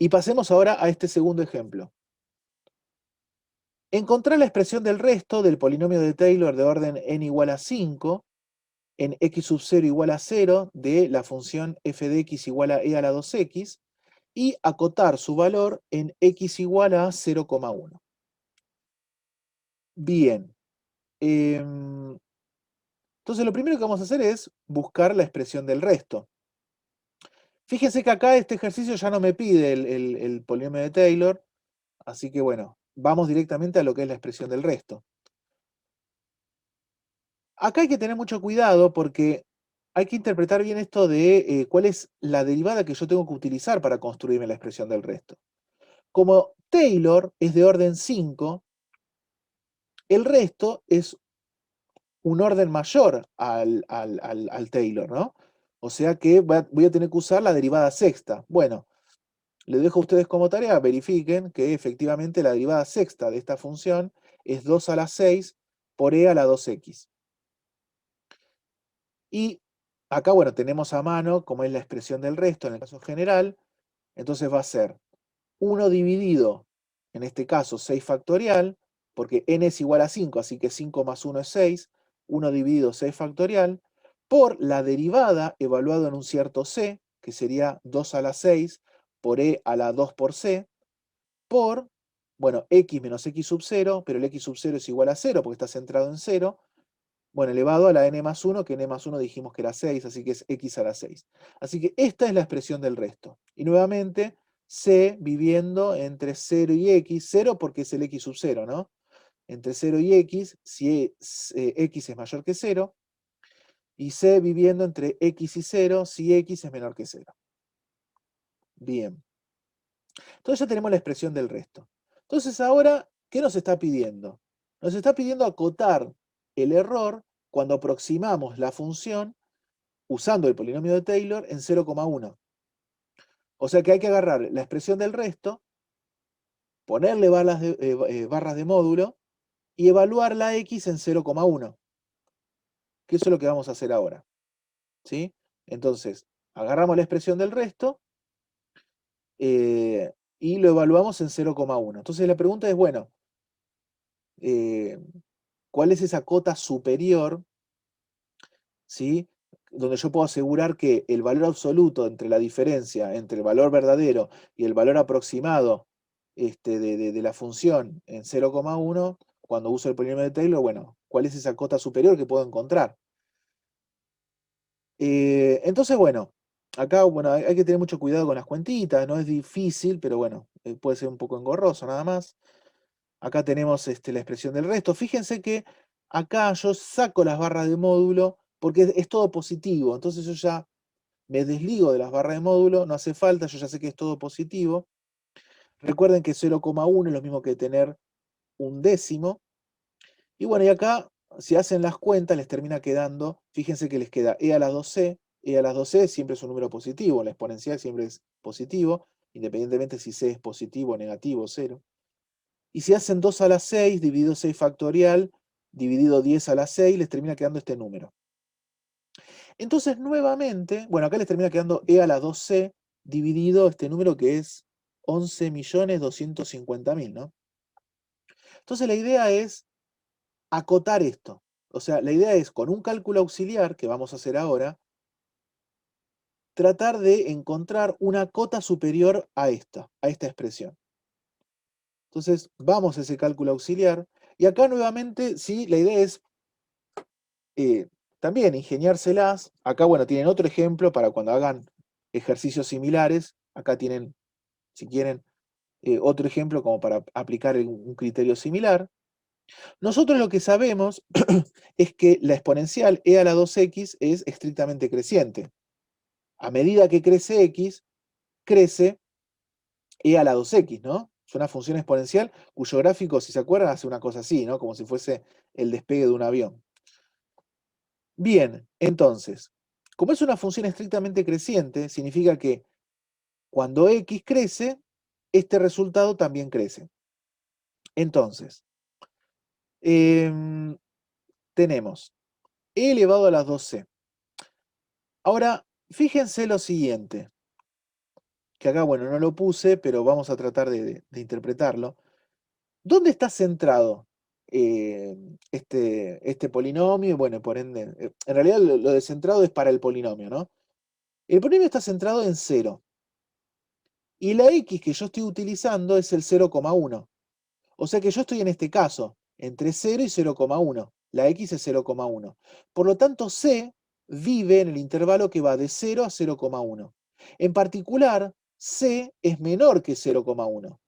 Y pasemos ahora a este segundo ejemplo. Encontrar la expresión del resto del polinomio de Taylor de orden n igual a 5 en x sub 0 igual a 0 de la función f de x igual a e a la 2x y acotar su valor en x igual a 0,1. Bien. Entonces lo primero que vamos a hacer es buscar la expresión del resto. Fíjense que acá este ejercicio ya no me pide el polinomio de Taylor, así que bueno, vamos directamente a lo que es la expresión del resto. Acá hay que tener mucho cuidado porque hay que interpretar bien esto de cuál es la derivada que yo tengo que utilizar para construirme la expresión del resto. Como Taylor es de orden 5, el resto es un orden mayor al Taylor, ¿no? O sea que voy a tener que usar la derivada sexta. Bueno, les dejo a ustedes como tarea, verifiquen que efectivamente la derivada sexta de esta función es 2 a la 6 por e a la 2x. Y acá, bueno, tenemos a mano como es la expresión del resto en el caso general, entonces va a ser 1 dividido, en este caso 6 factorial, porque n es igual a 5, así que 5 más 1 es 6, 1 dividido 6 factorial, por la derivada evaluado en un cierto c, que sería 2 a la 6 por e a la 2 por c, por, bueno, x menos x sub 0, pero el x sub 0 es igual a 0 porque está centrado en 0, bueno, elevado a la n más 1, que n más 1 dijimos que era 6, así que es x a la 6. Así que esta es la expresión del resto. Y nuevamente, c viviendo entre 0 y x, 0 porque es el x sub 0, ¿no? Entre 0 y x, si x es mayor que 0, y c viviendo entre x y 0, si x es menor que 0. Bien. Entonces ya tenemos la expresión del resto. Entonces ahora, ¿qué nos está pidiendo? Nos está pidiendo acotar el error cuando aproximamos la función usando el polinomio de Taylor en 0,1. O sea que hay que agarrar la expresión del resto, ponerle barras de módulo y evaluar la x en 0,1. Que eso es lo que vamos a hacer ahora. ¿Sí? Entonces, agarramos la expresión del resto y lo evaluamos en 0,1. Entonces la pregunta es, bueno, eh, ¿cuál es esa cota superior? ¿Sí? Donde yo puedo asegurar que el valor absoluto entre la diferencia entre el valor verdadero y el valor aproximado de la función en 0,1, cuando uso el polinomio de Taylor, bueno, ¿cuál es esa cota superior que puedo encontrar? Entonces, bueno, acá bueno, hay que tener mucho cuidado con las cuentitas, no es difícil, pero bueno, puede ser un poco engorroso nada más. Acá tenemos la expresión del resto. Fíjense que acá yo saco las barras de módulo porque es todo positivo. Entonces yo ya me desligo de las barras de módulo, no hace falta, yo ya sé que es todo positivo. Recuerden que 0,1 es lo mismo que tener un décimo. Y bueno, y acá, si hacen las cuentas, les termina quedando, fíjense que les queda e a la 2c, e a la 2c siempre es un número positivo, la exponencial siempre es positivo, independientemente si c es positivo, negativo, cero. Y si hacen 2 a la 6 dividido 6 factorial, dividido 10 a la 6, les termina quedando este número. Entonces, nuevamente, bueno, acá les termina quedando e a la 2c dividido este número que es 11.250.000, ¿no? Entonces la idea es acotar esto. O sea, la idea es, con un cálculo auxiliar, que vamos a hacer ahora, tratar de encontrar una cota superior a esta expresión. Entonces, vamos a ese cálculo auxiliar, y acá nuevamente, sí, la idea es también ingeniárselas. Acá, bueno, tienen otro ejemplo para cuando hagan ejercicios similares. Acá tienen, si quieren, otro ejemplo como para aplicar un criterio similar. Nosotros lo que sabemos es que la exponencial e a la 2x es estrictamente creciente. A medida que crece x, crece e a la 2x, ¿no? Es una función exponencial cuyo gráfico, si se acuerdan, hace una cosa así, ¿no? Como si fuese el despegue de un avión. Bien, entonces, como es una función estrictamente creciente, significa que cuando x crece, este resultado también crece. Entonces, em, tenemos e elevado a las 2c. Ahora, fíjense lo siguiente. que acá, bueno, no lo puse, pero vamos a tratar de interpretarlo. ¿Dónde está centrado este polinomio? Bueno, por ende, en realidad lo de centrado es para el polinomio, ¿no? El polinomio está centrado en 0. Y la x que yo estoy utilizando es el 0,1. O sea que yo estoy en este caso, entre 0 y 0,1. La x es 0,1. Por lo tanto, c vive en el intervalo que va de 0 a 0,1. En particular, c es menor que 0,1.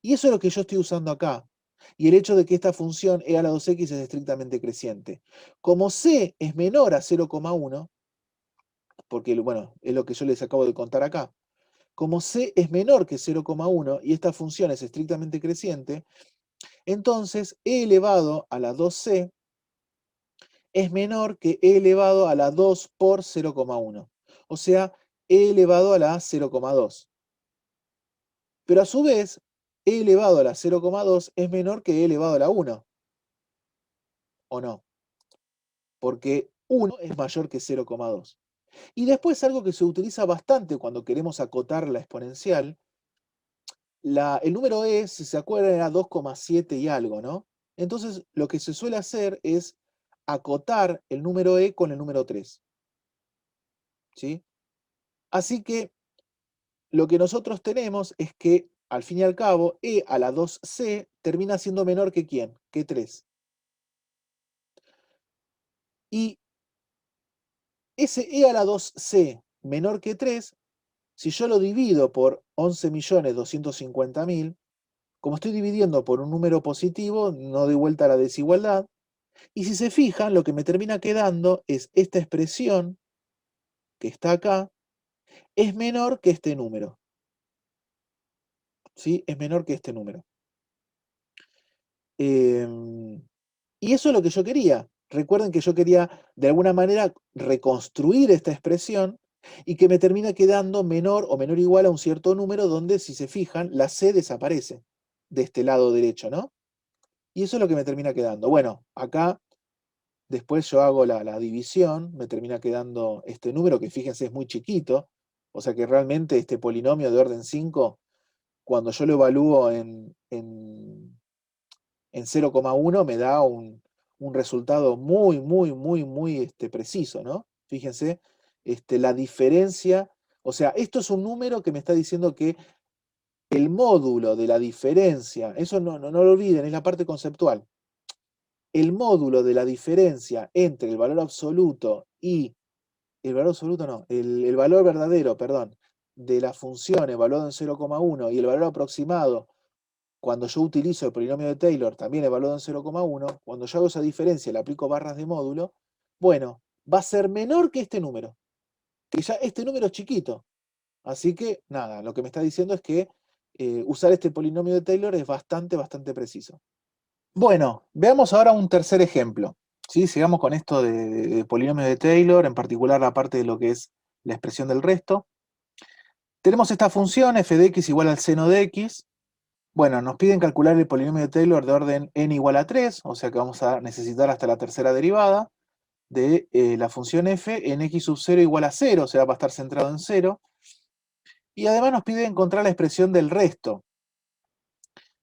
Y eso es lo que yo estoy usando acá. Y el hecho de que esta función e a la 2x es estrictamente creciente. Como c es menor a 0,1, porque bueno, es lo que yo les acabo de contar acá, como c es menor que 0,1 y esta función es estrictamente creciente, entonces e elevado a la 2c es menor que e elevado a la 2 por 0,1. O sea, e elevado a la 0,2. Pero a su vez, e elevado a la 0,2 es menor que e elevado a la 1. ¿O no? Porque 1 es mayor que 0,2. Y después algo que se utiliza bastante cuando queremos acotar la exponencial, el número e, si se acuerdan, era 2,7 y algo, ¿no? Entonces, lo que se suele hacer es acotar el número e con el número 3, ¿sí? Así que lo que nosotros tenemos es que, al fin y al cabo, e a la 2c termina siendo menor que ¿quién? Que 3. Y ese e a la 2c menor que 3, si yo lo divido por 11.250.000, como estoy dividiendo por un número positivo, no doy vuelta a la desigualdad. Y si se fijan, lo que me termina quedando es esta expresión que está acá, es menor que este número. ¿Sí? Es menor que este número. Y eso es lo que yo quería. Recuerden que yo quería, de alguna manera, reconstruir esta expresión y que me termina quedando menor o menor o igual a un cierto número donde, si se fijan, la c desaparece de este lado derecho, ¿no? Y eso es lo que me termina quedando. Bueno, acá después yo hago la división, me termina quedando este número que fíjense es muy chiquito, o sea que realmente este polinomio de orden 5, cuando yo lo evalúo en 0,1 me da un resultado muy, muy, muy, muy preciso, ¿no? Fíjense, la diferencia, o sea, esto es un número que me está diciendo que el módulo de la diferencia, eso no lo olviden, es la parte conceptual. El módulo de la diferencia entre el valor absoluto y el valor absoluto no, el valor verdadero, perdón, de la función evaluado en 0,1 y el valor aproximado cuando yo utilizo el polinomio de Taylor, también evaluado en 0,1, cuando yo hago esa diferencia, le aplico barras de módulo, bueno, va a ser menor que este número, que ya este número es chiquito. Así que, nada, lo que me está diciendo es que usar este polinomio de Taylor es bastante, bastante preciso. Bueno, veamos ahora un tercer ejemplo. ¿Sí? Sigamos con esto de polinomio de Taylor, en particular la parte de lo que es la expresión del resto. Tenemos esta función f de x igual al seno de x. Bueno, nos piden calcular el polinomio de Taylor de orden n igual a 3, o sea que vamos a necesitar hasta la tercera derivada de la función f en x sub 0 igual a 0, o sea, va a estar centrado en 0. Y además nos pide encontrar la expresión del resto.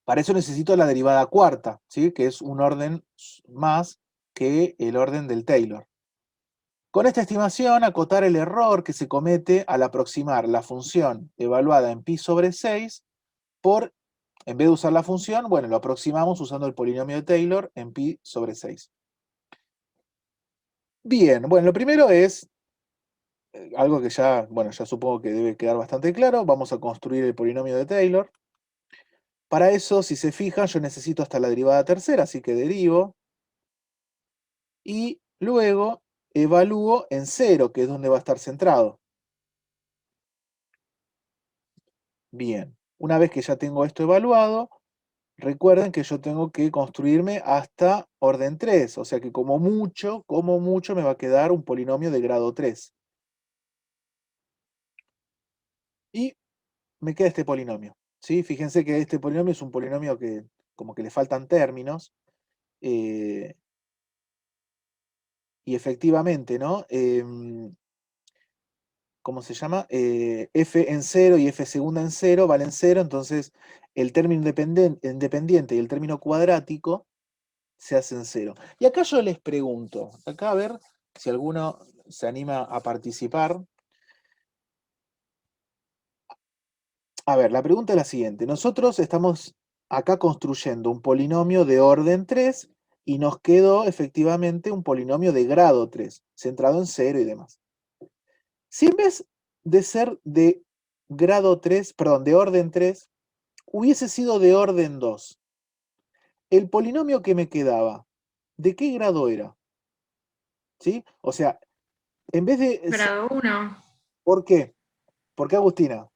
Para eso necesito la derivada cuarta, ¿sí? Que es un orden más que el orden del Taylor. Con esta estimación, acotar el error que se comete al aproximar la función evaluada en pi sobre 6 por, en vez de usar la función, bueno, lo aproximamos usando el polinomio de Taylor en pi sobre 6. Bien, bueno, lo primero es algo que ya, bueno, ya supongo que debe quedar bastante claro. Vamos a construir el polinomio de Taylor. Para eso, si se fijan, yo necesito hasta la derivada tercera, así que derivo. Y luego evalúo en 0, que es donde va a estar centrado. Bien, una vez que ya tengo esto evaluado, recuerden que yo tengo que construirme hasta orden 3, o sea que como mucho me va a quedar un polinomio de grado 3. Y me queda este polinomio, ¿sí? Fíjense que este polinomio es un polinomio que como que le faltan términos, eh, y efectivamente, ¿no? ¿cómo se llama? F en 0 y F segunda en 0 valen 0, entonces el término independiente y el término cuadrático se hacen 0. Y acá yo les pregunto, acá a ver si alguno se anima a participar. A ver, la pregunta es la siguiente. Nosotros estamos acá construyendo un polinomio de orden 3 y nos quedó efectivamente un polinomio de grado 3, centrado en 0 y demás. Si en vez de ser de grado 3, perdón, de orden 3, hubiese sido de orden 2, el polinomio que me quedaba, ¿de qué grado era? ¿Sí? O sea, en vez de... Grado uno, ¿Por qué? ¿Por qué, Agustina?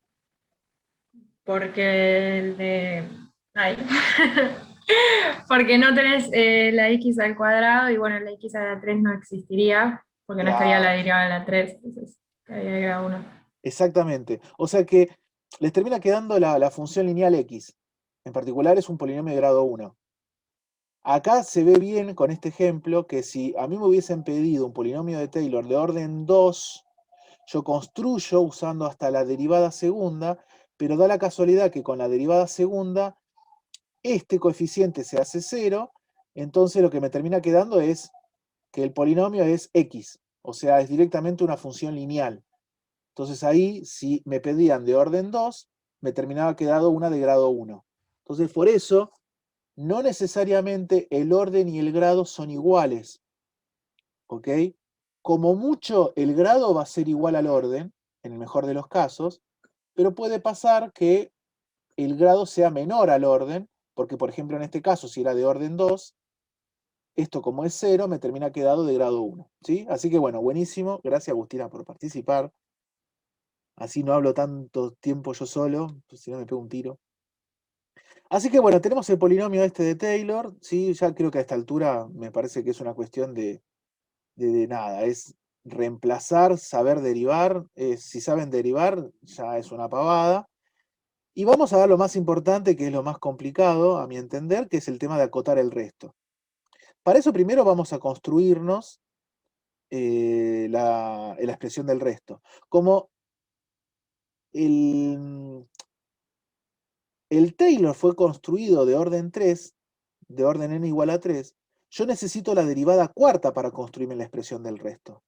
porque el de... Ay. Porque no tenés la x al cuadrado y bueno, la x a la 3 no existiría, porque no estaría la Claro, derivada de la 3, entonces quedaría de grado uno. exactamente. O sea que les termina quedando la función lineal x. En particular es un polinomio de grado 1. Acá se ve bien con este ejemplo que si a mí me hubiesen pedido un polinomio de Taylor de orden 2, yo construyo usando hasta la derivada segunda, pero da la casualidad que con la derivada segunda este coeficiente se hace 0, entonces lo que me termina quedando es que el polinomio es x, o sea, es directamente una función lineal. Entonces ahí, si me pedían de orden 2, me terminaba quedando una de grado 1. Entonces, por eso, no necesariamente el orden y el grado son iguales, ¿ok? Como mucho, el grado va a ser igual al orden, en el mejor de los casos, pero puede pasar que el grado sea menor al orden, porque por ejemplo en este caso, si era de orden 2, esto como es 0, me termina quedado de grado 1, ¿sí? Así que bueno, buenísimo, gracias Agustina por participar. Así no hablo tanto tiempo yo solo, pues si no me pego un tiro. Así que bueno, tenemos el polinomio este de Taylor, ¿sí? Ya creo que a esta altura me parece que es una cuestión de nada, es reemplazar, saber derivar, si saben derivar ya es una pavada. Y vamos a ver lo más importante, que es lo más complicado, a mi entender, que es el tema de acotar el resto. Para eso primero vamos a construirnos la expresión del resto. Como el, el Taylor fue construido de orden 3, de orden n igual a 3, yo necesito la derivada cuarta para construirme la expresión del resto.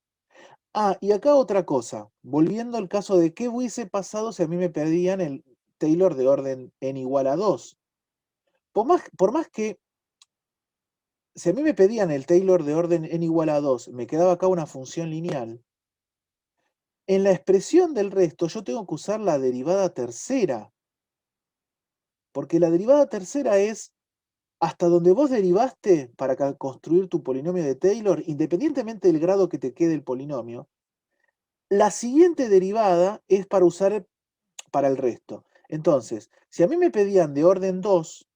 Ah, y acá otra cosa, volviendo al caso de qué hubiese pasado si a mí me pedían el Taylor de orden n igual a 2. Por más que, si a mí me pedían el Taylor de orden n igual a 2, me quedaba acá una función lineal, en la expresión del resto yo tengo que usar la derivada tercera, porque la derivada tercera es hasta donde vos derivaste para construir tu polinomio de Taylor, independientemente del grado que te quede el polinomio, la siguiente derivada es para usar para el resto. Entonces, si a mí me pedían de orden 2,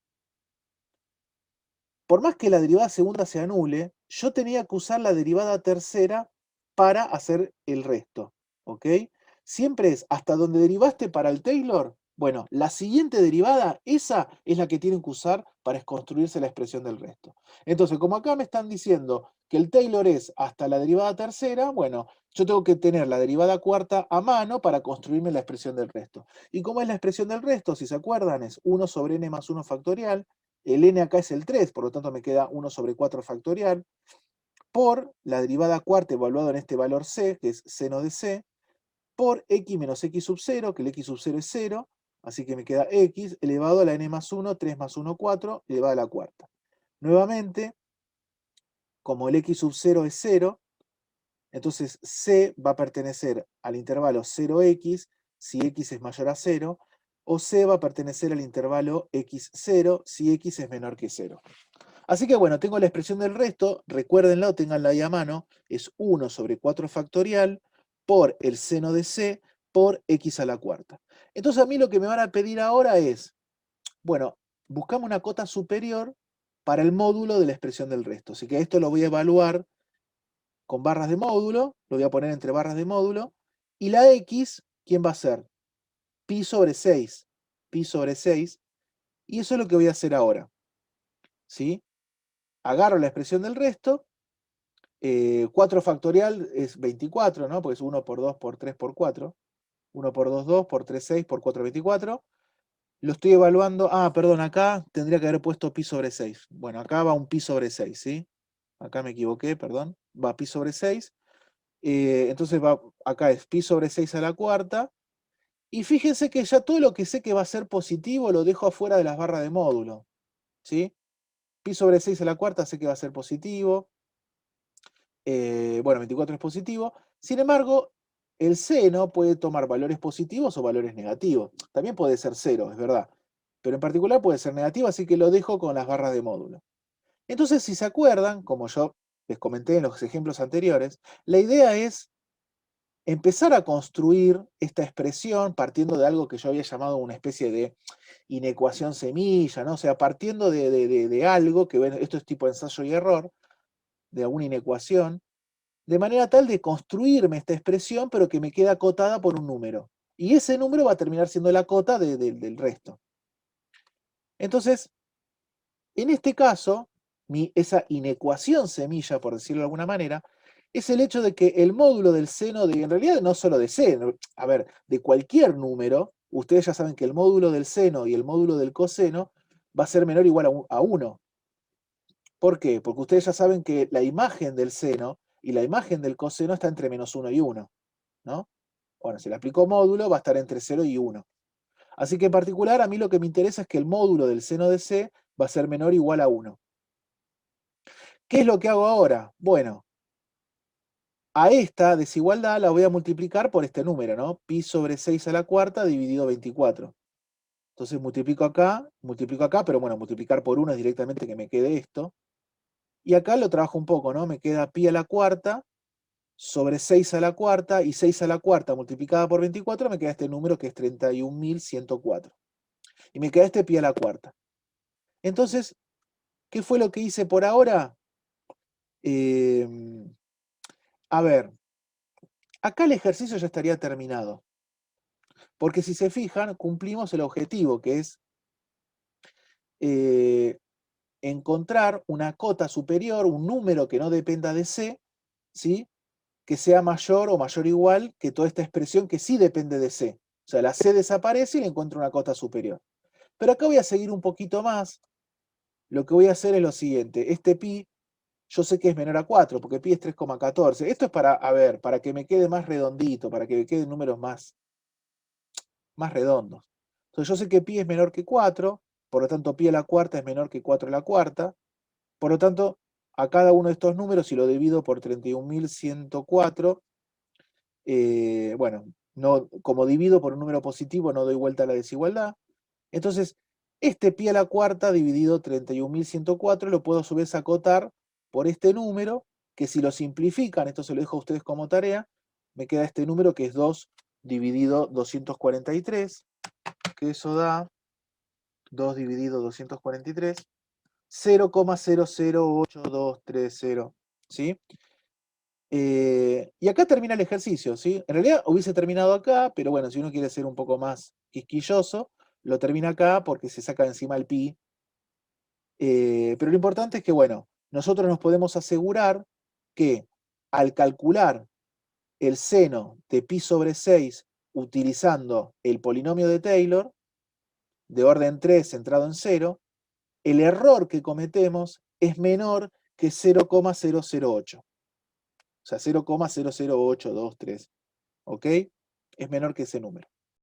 por más que la derivada segunda se anule, yo tenía que usar la derivada tercera para hacer el resto, ¿ok? Siempre es hasta donde derivaste para el Taylor. Bueno, la siguiente derivada, esa es la que tienen que usar para construirse la expresión del resto. Entonces, como acá me están diciendo que el Taylor es hasta la derivada tercera, bueno, yo tengo que tener la derivada cuarta a mano para construirme la expresión del resto. ¿Y cómo es la expresión del resto? Si se acuerdan, es 1 sobre n más 1 factorial. El n acá es el 3, por lo tanto me queda 1 sobre 4 factorial, por la derivada cuarta evaluada en este valor c, que es seno de c, por x menos x sub 0, que el x sub 0 es 0, así que me queda x elevado a la n más 1, 3 más 1, 4, elevado a la cuarta. Nuevamente, como el x sub 0 es 0, entonces c va a pertenecer al intervalo 0x si x es mayor a 0, o c va a pertenecer al intervalo x0 si x es menor que 0. Así que bueno, tengo la expresión del resto, recuérdenlo, ténganla ahí a mano, es 1 sobre 4 factorial por el seno de c por x a la cuarta. Entonces a mí lo que me van a pedir ahora es, bueno, buscamos una cota superior para el módulo de la expresión del resto. Así que esto lo voy a evaluar con barras de módulo, lo voy a poner entre barras de módulo, y la x, ¿quién va a ser? Pi sobre 6, pi sobre 6, y eso es lo que voy a hacer ahora, ¿sí? Agarro la expresión del resto, 4 factorial es 24, ¿no? Porque es 1 por 2 por 3 por 4. 1 por 2, 2, por 3, 6, por 4, 24. Lo estoy evaluando. Ah, perdón, acá tendría que haber puesto pi sobre 6. Bueno, acá va un pi sobre 6, ¿sí? Acá me equivoqué, perdón. Va pi sobre 6. Entonces acá es pi sobre 6 a la cuarta. Y fíjense que ya todo lo que sé que va a ser positivo lo dejo afuera de las barras de módulo, ¿sí? Pi sobre 6 a la cuarta sé que va a ser positivo. Bueno, 24 es positivo. Sin embargo, el seno puede tomar valores positivos o valores negativos. También puede ser 0, es verdad. Pero en particular puede ser negativo, así que lo dejo con las barras de módulo. Entonces, si se acuerdan, como yo les comenté en los ejemplos anteriores, la idea es empezar a construir esta expresión partiendo de algo que yo había llamado una especie de inecuación semilla, ¿no? O sea, partiendo de algo, que bueno, esto es tipo ensayo y error, de alguna inecuación, de manera tal de construirme esta expresión, pero que me queda acotada por un número. Y ese número va a terminar siendo la cota del resto. Entonces, en este caso, esa inecuación semilla, por decirlo de alguna manera, es el hecho de que el módulo del seno, en realidad no solo de seno, a ver, de cualquier número, ustedes ya saben que el módulo del seno y el módulo del coseno va a ser menor o igual a 1. ¿Por qué? Porque ustedes ya saben que la imagen del seno y la imagen del coseno está entre -1 y 1, ¿no? Bueno, si le aplico módulo, va a estar entre 0 y 1. Así que en particular, a mí lo que me interesa es que el módulo del seno de C va a ser menor o igual a 1. ¿Qué es lo que hago ahora? Bueno, a esta desigualdad la voy a multiplicar por este número, ¿no? Pi sobre 6 a la cuarta dividido 24. Entonces multiplico acá, pero bueno, multiplicar por 1 es directamente que me quede esto. Y acá lo trabajo un poco, ¿no? Me queda pi a la cuarta sobre 6 a la cuarta, y 6 a la cuarta multiplicada por 24 me queda este número que es 31.104. Y me queda este pi a la cuarta. Entonces, ¿qué fue lo que hice por ahora? Eh, a ver, acá el ejercicio ya estaría terminado. Porque si se fijan, cumplimos el objetivo, que es eh, encontrar una cota superior, un número que no dependa de C, ¿sí? Que sea mayor o mayor o igual que toda esta expresión que sí depende de C. O sea, la C desaparece y le encuentro una cota superior. Pero acá voy a seguir un poquito más. Lo que voy a hacer es lo siguiente. Este pi, yo sé que es menor a 4, porque pi es 3,14. Esto es para, a ver, para que me quede más redondito, para que me queden números más redondos. Entonces yo sé que pi es menor que 4, por lo tanto pi a la cuarta es menor que 4 a la cuarta. Por lo tanto, a cada uno de estos números, si lo divido por 31.104, bueno, no, como divido por un número positivo, no doy vuelta a la desigualdad. Entonces, este pi a la cuarta dividido 31.104 lo puedo a su vez acotar por este número, que si lo simplifican, esto se lo dejo a ustedes como tarea, me queda este número que es 2 dividido 243, que eso da 2 dividido 243, 0,008230, ¿sí? Y acá termina el ejercicio, ¿sí? En realidad hubiese terminado acá, pero bueno, si uno quiere ser un poco más quisquilloso, lo termina acá porque se saca de encima el pi. Pero lo importante es que, bueno, nosotros nos podemos asegurar que al calcular el seno de pi sobre 6 utilizando el polinomio de Taylor, de orden 3 centrado en 0, el error que cometemos es menor que 0,008. O sea, 0,00823. ¿Ok? Es menor que ese número.